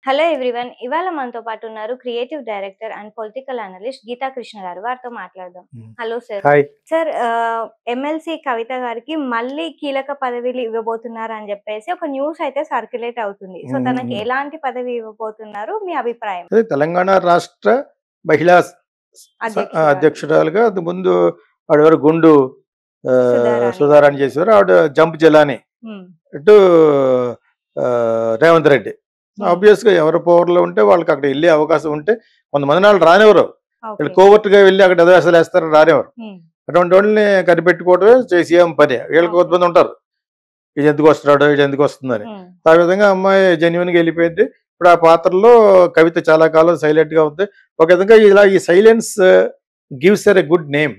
Hello everyone. ఇవాళ మనతో పాటు ఉన్నారు creative director and political analyst Geetha Krishna garu. వారితో మాట్లాడదాం. Hello sir. Hi. Sir, MLC Kavitha గారికి మళ్ళీ కీలక పదవిలు ఇవ్వబోతున్నారు అని చెప్పేసి ఒక న్యూస్ అయితే సర్క్యులేట్ అవుతుంది. సో తనకి ఎలాంటి పదవి ఇవ్వబోతున్నారు, మీ అభిప్రాయం? తెలంగాణ రాష్ట్ర మహిళా అధ్యక్షురాలుగా ముందు ఆవిడ గుండు సుధారాణి చేసేవారు. ఆవిడ జంప్ జిలాని ఇటు రేవంత్ రెడ్డి. ఆబ్వియస్ గా ఎవరి పవర్లో ఉంటే వాళ్ళకి అక్కడ వెళ్ళే అవకాశం ఉంటే కొంతమంది వాళ్ళు రానివ్వరు. వీళ్ళు కోవర్ట్ గా వెళ్ళి అక్కడ ఎదవేసాలు వేస్తారు, రానివ్వరు. అటువంటి వాళ్ళని కనిపెట్టుకోవడమే సీఎం పని. వీళ్ళకి కొంతమంది ఉంటారు, ఇది ఎందుకు వస్తున్నాడు, ఇది ఎందుకు వస్తుందని. ఆ విధంగా అమ్మాయి జెన్యున్ గా వెళ్ళిపోయింది. ఇప్పుడు ఆ పాత్రలో కవిత చాలా కాలం సైలెంట్ గా ఉంది. ఒక విధంగా ఇలా ఈ silence gives a good name.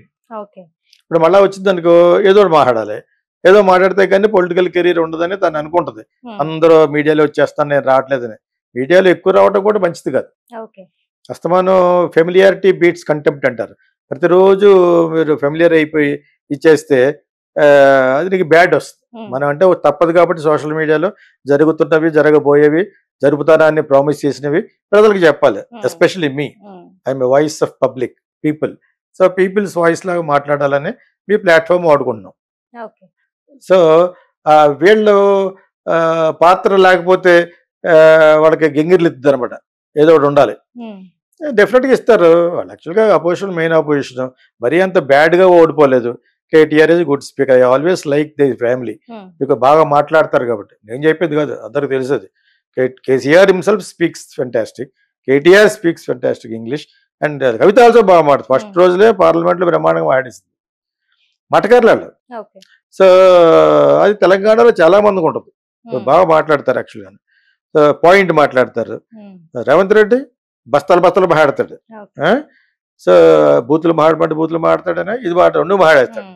ఇప్పుడు మళ్ళా వచ్చింది అనుకో, ఏదో మాట్లాడాలి, ఏదో మాట్లాడితే కానీ పొలిటికల్ కెరీర్ ఉండదని తను అనుకుంటది. అందరూ మీడియాలో వచ్చేస్తాను, నేను రావట్లేదని. మీడియాలో ఎక్కువ రావడం కూడా మంచిది కాదు. అస్తమానం ఫెమిలియారిటీ బీట్స్ కంటెంప్ట్ అంటారు. ప్రతిరోజు మీరు ఫెమిలియర్ అయిపోయి ఇచ్చేస్తే అది నీకు బ్యాడ్ వస్తుంది. మనం అంటే తప్పదు కాబట్టి సోషల్ మీడియాలో జరుగుతున్నవి, జరగబోయేవి, జరుపుతారా అని ప్రామిస్ చేసినవి ప్రజలకు చెప్పాలి. ఎస్పెషల్లీ మీ, I'm a voice of public people. So people's voice లాగా మాట్లాడాలని మీ ప్లాట్ఫామ్ వాడుకుంటున్నాం. సో వీళ్ళు పాత్ర లేకపోతే వాళ్ళకి గింగిర్లు ఇస్తుంది అనమాట. ఏదో ఒకటి ఉండాలి. డెఫినెట్గా ఇస్తారు వాళ్ళు. యాక్చువల్గా అపోజిషన్, మెయిన్ అపోజిషన్ మరీ అంత బ్యాడ్గా ఓడిపోలేదు. KTR is good speaker. I always like the family. మీకు బాగా మాట్లాడతారు కాబట్టి నేను చెప్పేది కాదు, అందరికి తెలుసది. KCR himself speaks fantastic, KTR speaks fantastic English, and Kavitha also బాగా మాట్లాడుతుంది. ఫస్ట్ రోజులే పార్లమెంట్లో బ్రహ్మాండంగా మాట్లాడిస్తుంది మటకర్లాళ్ళు. సో అది తెలంగాణలో చాలా మందికి ఉంటుంది, బాగా మాట్లాడతారు. యాక్చువల్గా పాయింట్ మాట్లాడతారు. రేవంత్ రెడ్డి బస్తాలు మాట్లాడతాడు. సో బూతులు మాట్లాడతాడని ఇది రెండు మాట్లాడతాడు.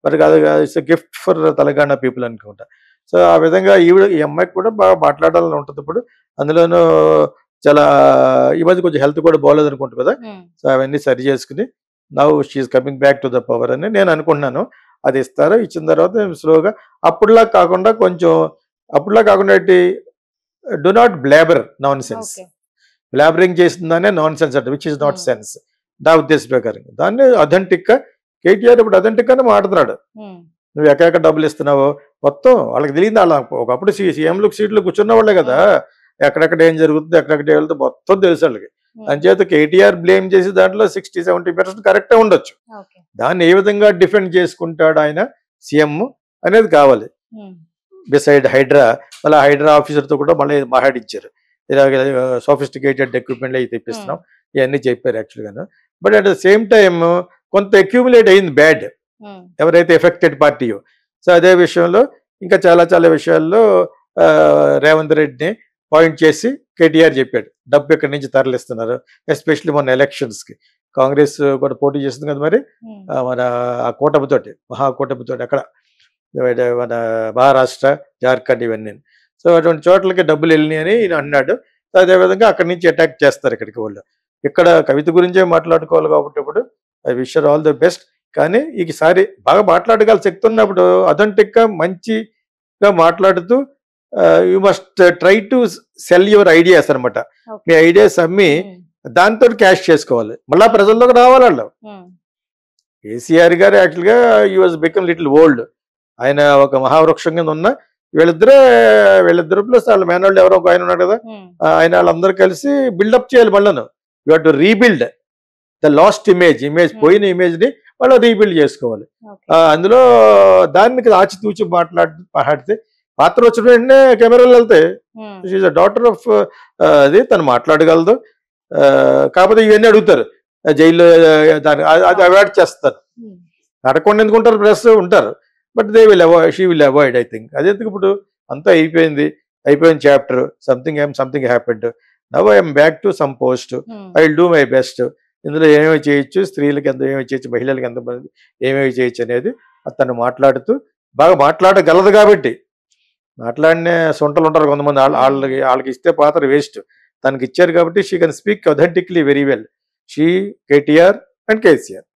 మరి కాదు, it's gift for Telangana people అనుకుంటా. సో ఆ విధంగా ఈ అమ్మాయికి కూడా బాగా మాట్లాడాలని ఉంటుంది. ఇప్పుడు అందులోనూ చాలా ఈ మధ్య కొంచెం హెల్త్ కూడా బాగోలేదు అనుకుంటు కదా. సో అవన్నీ సరి చేసుకుని now she's coming back to the power అని నేను అనుకుంటున్నాను. అది ఇస్తారు. ఇచ్చిన తర్వాత స్లోగా అప్పుడులా కాకుండా do not blabber nonsense. Blabbering చేసిందనే నాన్ సెన్స్ అంటే, విచ్ ఇస్ నాట్ సెన్స్ నా ఉద్దేశ ప్రకారం. దాన్ని అథెంటిక్ గా కేటీఆర్ ఇప్పుడు అథెంటిక్ గానే మాట్లాడుతున్నాడు. నువ్వు ఎక్కడ డబ్బులు ఇస్తున్నావో మొత్తం వాళ్ళకి తెలియదు. వాళ్ళ ఒకప్పుడు సీఎంలు సీట్లు కూర్చున్న వాళ్ళే కదా, ఎక్కడెక్కడ ఏం జరుగుతుంది, ఎక్కడెక్కడ వెళ్తే మొత్తం తెలుసు వాళ్ళకి. అంచేత కేటీఆర్ బ్లేమ్ చేసి దాంట్లో 60-70% కరెక్టే ఉండొచ్చు. దాన్ని ఏ విధంగా డిఫెండ్ చేసుకుంటాడు ఆయన సీఎం అనేది కావాలి. బిసైడ్ హైడ్రా, మళ్ళీ హైడ్రా ఆఫీసర్తో కూడా మళ్ళీ మాట్లాడించారు. ఇలాగ సోఫిస్టికేటెడ్ ఎక్విప్మెంట్ అయితే తెప్పిస్తున్నాం, ఇవన్నీ చెప్పారు యాక్చువల్గా. But at the same time కొంత అక్యూములేట్ అయింది బ్యాడ్ ఎవరైతే ఎఫెక్టెడ్ పార్టీయో. సో అదే విషయంలో ఇంకా చాలా చాలా విషయాల్లో రేవంత్ రెడ్డిని పాయింట్ చేసి కేటీఆర్ చెప్పాడు, డబ్బు ఎక్కడి నుంచి తరలిస్తున్నారు. ఎస్పెషల్లీ మొన్న ఎలక్షన్స్కి కాంగ్రెస్ కూడా పోటీ చేస్తుంది కదా, మరి మన ఆ కూటమితోటి, మహాకూటమితోటి అక్కడ మన మహారాష్ట్ర, జార్ఖండ్ ఇవన్నీ. సో అటువంటి చోట్లకి డబ్బులు వెళ్ళినాయి అని ఈయన అన్నాడు. అదేవిధంగా అక్కడి నుంచి అటాక్ చేస్తారు ఇక్కడికి వాళ్ళు. ఇక్కడ కవిత గురించే మాట్లాడుకోవాలి కాబట్టి ఇప్పుడు I wish her all the best. కానీ ఈసారి బాగా మాట్లాడగల శక్తి ఉన్నప్పుడు అథెంటిక్గా మంచిగా మాట్లాడుతూ you must try to cell your ideas అనమాట. మీ ఐడియాస్ అమ్మి దాంతో క్యాష్ చేసుకోవాలి, మళ్ళా ప్రజల్లోకి రావాలి వాళ్ళు. కేసీఆర్ గారు యాక్చువల్గా you was become little old. ఆయన ఒక మహావృక్షం కింద ఉన్న వీళ్ళిద్దరు ప్లస్ వాళ్ళ మేనోళ్ళు ఎవరో ఒక ఆయన ఉన్నాడు కదా, ఆయన వాళ్ళందరూ కలిసి బిల్డప్ చేయాలి. మళ్ళీ you have to rebuild the last image పోయిన ఇమేజ్ ని వాళ్ళు రీబిల్డ్ చేసుకోవాలి. అందులో దానికి ఆచితూచి మాట్లాడితే పాత్ర వచ్చిన వెంటనే కెమెరాలు వెళ్తాయి. షీఈ్ అ డాటర్ ఆఫ్ అది, తను మాట్లాడగలదు. కాకపోతే ఇవన్నీ అడుగుతారు జైల్లో, దాన్ని అది అవాయిడ్ చేస్తారు. అడగకుండా ఎందుకుంటారు, ప్రెస్ ఉంటారు. But they will avoid, she will avoid I think. అదెందుకు, ఇప్పుడు అంతా అయిపోయిన chapter. Something happened. Now I'm back to some post. I will do my best. ఇందులో ఏమేమి చేయొచ్చు, స్త్రీలకు ఎంత ఏమేమి చేయొచ్చు, మహిళలకు ఎంతమంది ఏమేమి చేయొచ్చు అనేది తను మాట్లాడుతూ బాగా మాట్లాడగలదు. కాబట్టి మాట్లాడిన సొంటలు ఉంటారు కొంతమంది, వాళ్ళకి ఇస్తే పాత్ర వేస్ట్. తనకి ఇచ్చారు కాబట్టి she can speak authentically very well. She, KTR and KCR.